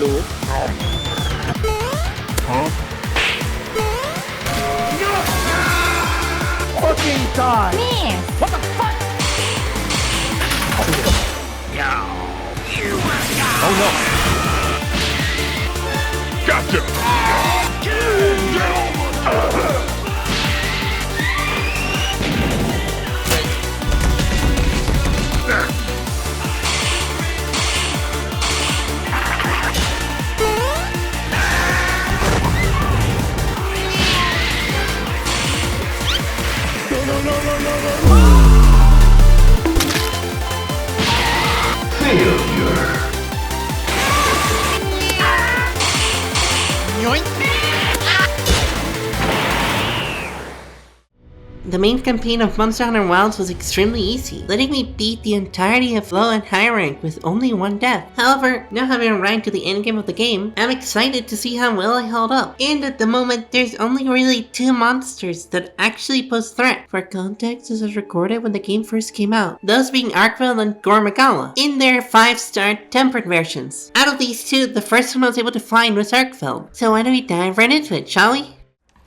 Hello? Huh? Fucking die! Man! What the fuck? Oh no! Gotcha! The main campaign of Monster Hunter Wilds was extremely easy, letting me beat the entirety of low and high rank with only one death. However, now having arrived to the endgame of the game, I'm excited to see how well I held up. And at the moment, there's only really 2 monsters that actually pose threat. For context, this was recorded when the game first came out, those being Arkveld and Gore in their 5-star tempered versions. Out of these 2, the first one I was able to find was Arkveld. So why don't we dive right into it, shall we?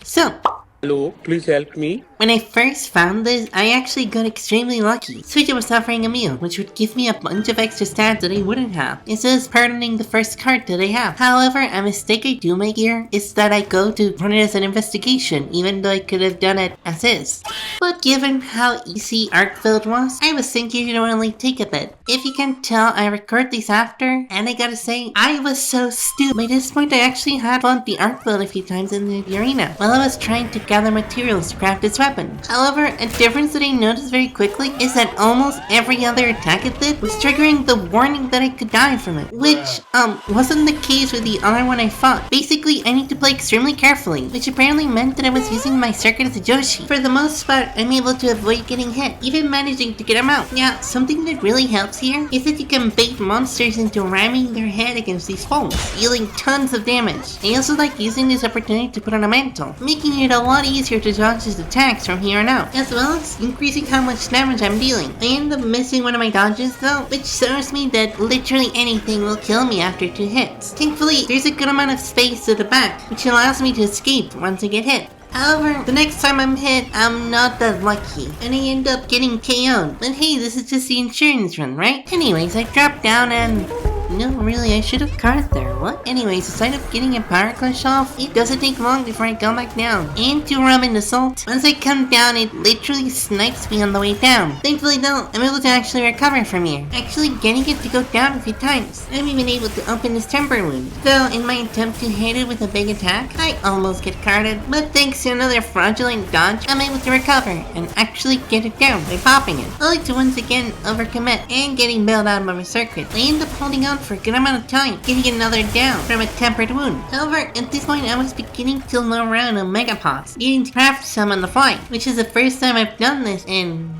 So, Hello, please help me. when I first found this, I actually got extremely lucky. Suja was offering a meal, which would give me a bunch of extra stats that I wouldn't have, instead of pardoning the first card that I have. However, a mistake I do make here is that I go to run it as an investigation, even though I could have done it as is. But given how easy Arkveld was, I was thinking it would only take a bit. If you can tell, I record these after, and I gotta say, I was so stupid. By this point, I actually had fought the Arkveld a few times in the arena, while I was trying to gather materials to craft its weapon. However, a difference that I noticed very quickly is that almost every other attack it did was triggering the warning that I could die from it, which, wasn't the case with the other one I fought. Basically, I need to play extremely carefully, which apparently meant that I was using my circuit as a Joshi. For the most part, I'm able to avoid getting hit, even managing to get them out. Now, something that really helps here is that you can bait monsters into ramming their head against these foams, dealing tons of damage. I also like using this opportunity to put on a mantle, making it a lot easier to dodge his attacks from here on out, as well as increasing how much damage I'm dealing. I end up missing one of my dodges though, which shows me that literally anything will kill me after 2 hits. Thankfully, there's a good amount of space to the back, which allows me to escape once I get hit. However, the next time I'm hit, I'm not that lucky, and I end up getting KO'd. But hey, this is just the insurance run, right? Anyways, I dropped down and... no, really, I should have caught there, what? Anyways, aside of getting a power clutch off, it doesn't take long before I come back down. And to rub in the salt, once I come down, it literally snipes me on the way down. Thankfully though, I'm able to actually recover from here, actually getting it to go down a few times. I'm even able to open this temper wound. Though, in my attempt to hit it with a big attack, I almost get carded, but thanks to another fraudulent dodge, I'm able to recover and actually get it down by popping it. Only to once again overcommit and getting bailed out by my circuit. I end up holding on for a good amount of time, getting another down from a tempered wound. However, at this point I was beginning to low round on megapods, needing to craft some on the fly, which is the first time I've done this in,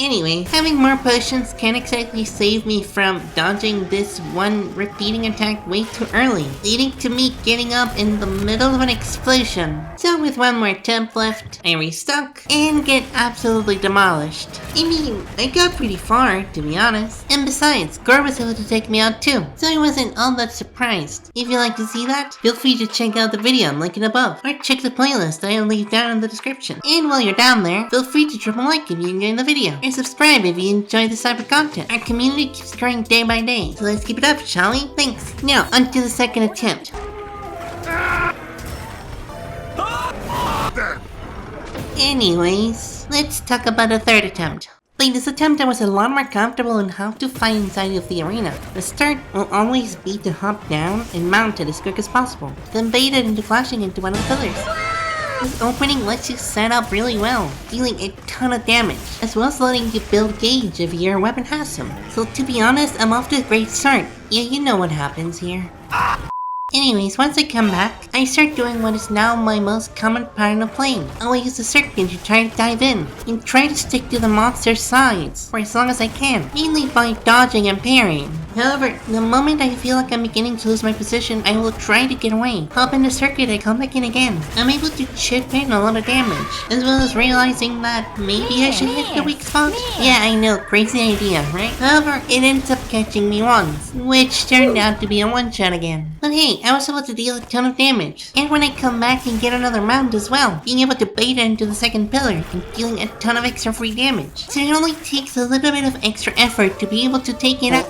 Anyway, having more potions can't exactly save me from dodging this one repeating attack way too early, leading to me getting up in the middle of an explosion. So with one more attempt left, I restock and get absolutely demolished. I mean, I got pretty far, to be honest. And besides, Gore was able to take me out too, so I wasn't all that surprised. If you'd like to see that, feel free to check out the video I'm linking above, or check the playlist I'll leave down in the description. And while you're down there, feel free to drop a like if you enjoyed the video, and subscribe if you enjoy this type of content. Our community keeps growing day by day, so let's keep it up, shall we? Thanks. Now, onto the second attempt. Anyways, let's talk about the third attempt. By this attempt, I was a lot more comfortable in how to fight inside of the arena. The start will always be to hop down and mount it as quick as possible, then bait it into flashing into one of the pillars. This opening lets you set up really well, dealing a ton of damage, as well as letting you build gauge if your weapon has some. So to be honest, I'm off to a great start. Yeah, you know what happens here. Anyways, once I come back, I start doing what is now my most common pattern of playing. I will use the circuit to try to dive in, and try to stick to the monster's sides for as long as I can, mainly by dodging and parrying. However, the moment I feel like I'm beginning to lose my position, I will try to get away, hop in the circuit and come back in again. I'm able to chip in a lot of damage, as well as realizing that maybe I should hit the weak spot. Yeah, I know, crazy idea, right? However, it ends up catching me once, which turned out to be a one-shot again. But hey, I was able to deal a ton of damage. And when I come back and get another mount as well, being able to bait into the second pillar and dealing a ton of extra free damage. So it only takes a little bit of extra effort to be able to take it out.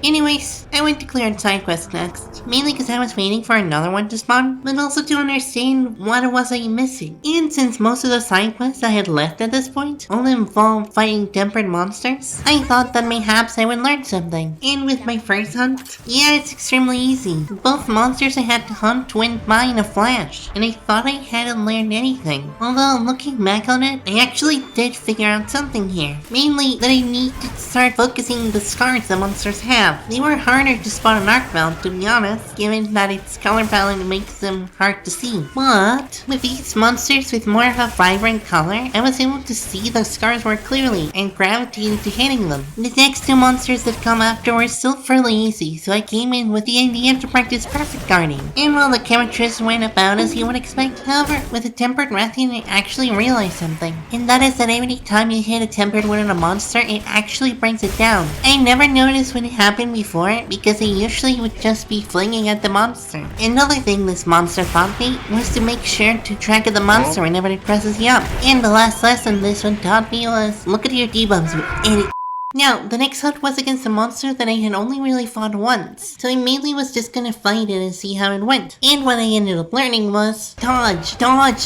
Anyways, I went to clear out side quests next, mainly because I was waiting for another one to spawn, but also to understand what it was I missing. And since most of the side quests I had left at this point only involved fighting tempered monsters, I thought that mayhaps I would learn something. And with my first hunt, yeah, it's extremely easy. Both monsters I had to hunt went by in a flash, and I thought I hadn't learned anything. Although looking back on it, I actually did figure out something here. Mainly that I need to start focusing the scars the monsters have. They were harder to spot in Arkveld, to be honest, given that its color palette makes them hard to see. But with these monsters with more of a vibrant color, I was able to see the scars more clearly and gravitated to hitting them. The next two monsters that come after were still fairly easy, so I came in with the idea to practice perfect guarding. And while the chemistries went about as you would expect, however, with the tempered Rathian I actually realized something. And that is that every time you hit a tempered one on a monster, it actually brings it down. I never noticed when it happened before because I usually would just be flinging at the monster. Another thing this monster taught me was to make sure to track the monster whenever it presses you up. And the last lesson this one taught me was, look at your debuffs, you idiot. Now, the next hunt was against a monster that I had only really fought once, so I mainly was just gonna fight it and see how it went. And what I ended up learning was, dodge,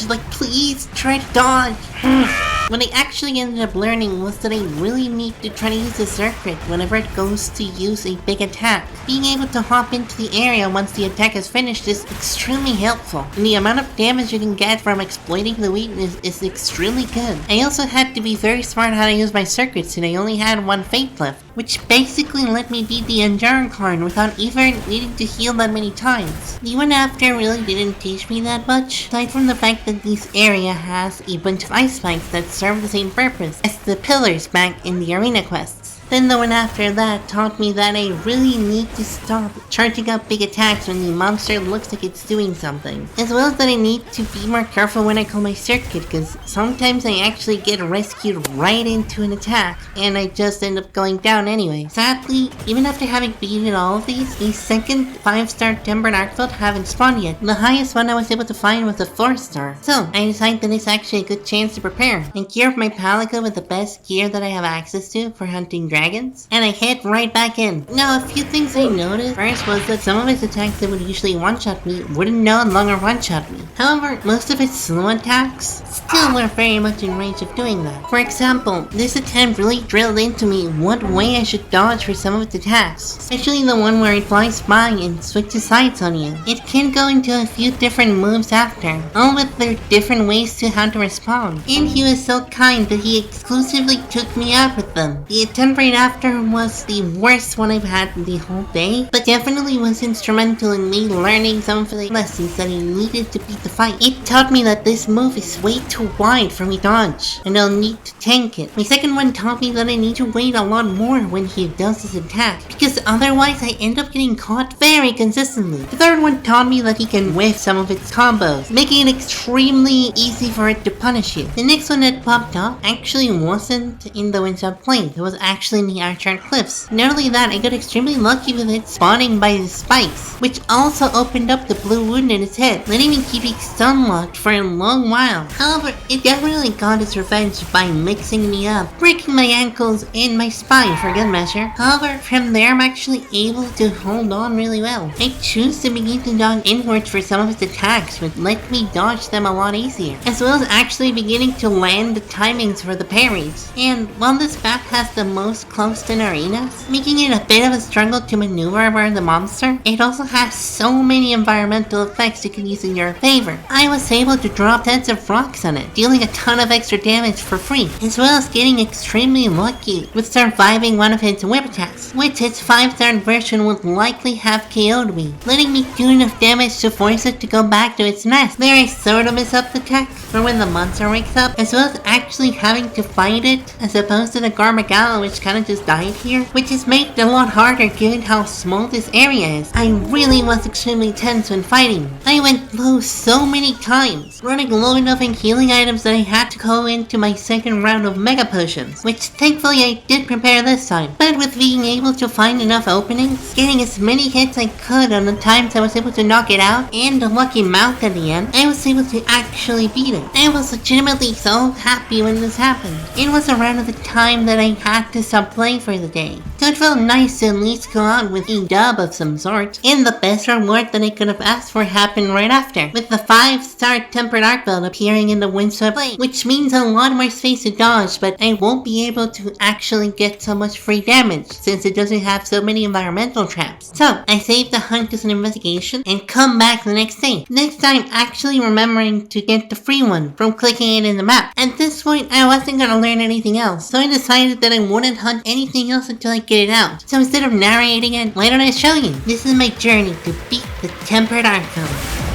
like please try to dodge. What I actually ended up learning was that I really need to try to use the circuit whenever it goes to use a big attack. Being able to hop into the area once the attack is finished is extremely helpful, and the amount of damage you can get from exploiting the weakness is extremely good. I also had to be very smart how to use my circuits, and I only had one fate left, which basically let me beat the Anjaran without even needing to heal that many times. The one after really didn't teach me that much, aside from the fact that this area has a bunch of ice spikes that serve the same purpose as the pillars back in the arena quests. Then the one after that taught me that I really need to stop charging up big attacks when the monster looks like it's doing something. As well as that I need to be more careful when I call my circuit, because sometimes I actually get rescued right into an attack, and I just end up going down anyway. Sadly, even after having beaten all of these, the second 5-star Tempered Arkveld haven't spawned yet. The highest one I was able to find was a 4-star. So, I decided that it's actually a good chance to prepare, and gear up my Palico with the best gear that I have access to for hunting dragons, and I hit right back in. Now, a few things I noticed first was that some of its attacks that would usually one-shot me wouldn't no longer one-shot me. However, most of its slow attacks still were very much in range of doing that. For example, this attempt really drilled into me what way I should dodge for some of its attacks, especially the one where it flies by and switches sides on you. It can go into a few different moves after, all with their different ways to how to respond. And he was so kind that he exclusively took me out with them. The attempt right after was the worst one I've had the whole day, but definitely was instrumental in me learning some of the lessons that I needed to beat the fight. It taught me that this move is way too wide for me to dodge, and I'll need to tank it. My second one taught me that I need to wait a lot more when he does his attack, because otherwise I end up getting caught very consistently. The third one taught me that he can whiff some of its combos, making it extremely easy for it to punish you. The next one that popped up actually wasn't in the Windswept Plain, it was actually in the Archer Cliffs. Not only that, I got extremely lucky with it spawning by the spikes, which also opened up the blue wound in its head, letting me keep it stun locked for a long while. However, it definitely got its revenge by mixing me up, breaking my ankles and my spine for good measure. However, from there I'm actually able to hold on really well. I choose to begin to dodge inwards for some of its attacks, which let me dodge them a lot easier, as well as actually beginning to land the timings for the parries. And while this map has the most closed-in arenas, making it a bit of a struggle to maneuver around the monster, it also has so many environmental effects you can use in your favor. I was able to drop tons of rocks on it, dealing a ton of extra damage for free, as well as getting extremely lucky with surviving one of its whip attacks, which its 5-star version would likely have KO'd me, letting me do enough damage to force it to go back to its nest. There I sort of miss up the tech for when the monster wakes up, as well as actually having to fight it, as opposed to the Gore which challenges died here, which is made a lot harder given how small this area is. I really was extremely tense when fighting. I went low so many times, running low enough in healing items that I had to go into my second round of mega potions, which thankfully I did prepare this time. But with being able to find enough openings, getting as many hits I could on the times I was able to knock it out, and the lucky mouth at the end, I was able to actually beat it. I was legitimately so happy when this happened. It was around the time that I had to stop playing for the day, so it felt nice to at least go out with a dub of some sort, and the best reward that I could have asked for happened right after, with the 5-star Tempered Arkveld appearing in the windswept lane, which means a lot more space to dodge, but I won't be able to actually get so much free damage since it doesn't have so many environmental traps. So I saved the hunt as an investigation and come back the next day, next time actually remembering to get the free one from clicking it in the map. At this point I wasn't gonna learn anything else, so I decided that I wouldn't hunt anything else until I get it out. So instead of narrating it, why don't I show you? This is my journey to beat the Tempered Arkveld.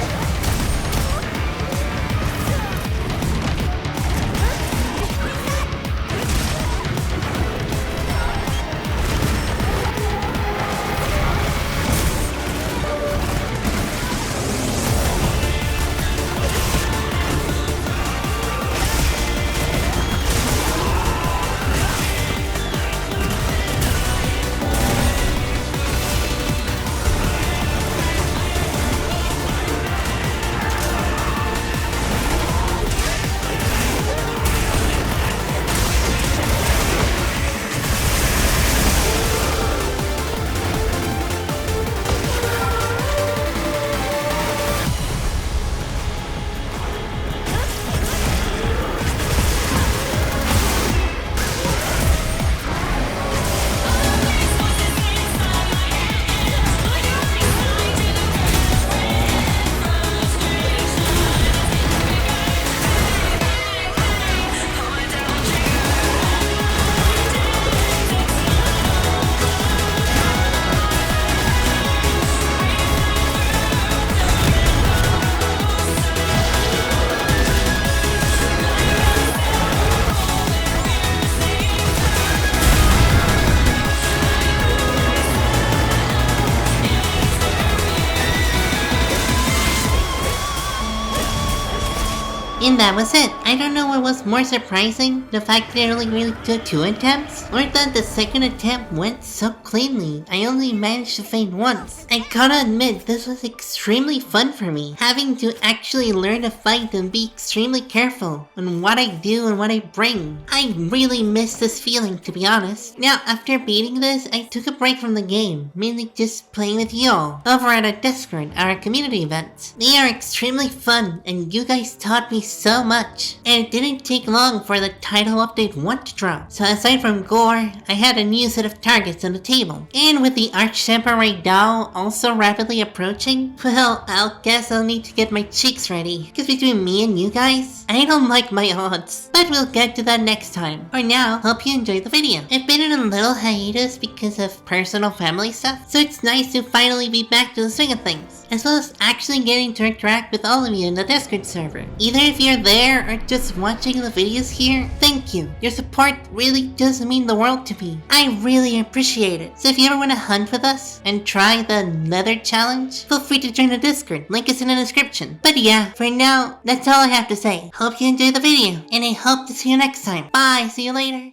And that was it. I don't know what was more surprising, the fact that it only really took 2 attempts, or that the second attempt went so cleanly. I only managed to faint once. I gotta admit, this was extremely fun for me, having to actually learn to fight and be extremely careful on what I do and what I bring. I really miss this feeling, to be honest. Now, after beating this, I took a break from the game, mainly just playing with y'all over at our Discord, our community events. They are extremely fun, and you guys taught me so much, and it didn't take long for the title update 1 to drop. So aside from Gore, I had a new set of targets on the table, and with the Arch Temper right now also rapidly approaching, well, I'll guess I'll need to get my cheeks ready, because between me and you guys, I don't like my odds. But we'll get to that next time. For now, hope you enjoyed the video. I've been in a little hiatus because of personal family stuff, so it's nice to finally be back to the swing of things, as well as actually getting to interact with all of you in the Discord server. Either if you're there or just watching the videos here, thank you. Your support really does mean the world to me. I really appreciate it. So if you ever want to hunt with us and try the leather challenge, feel free to join the Discord. Link is in the description. But yeah, for now, that's all I have to say. Hope you enjoyed the video, and I hope to see you next time. Bye, see you later.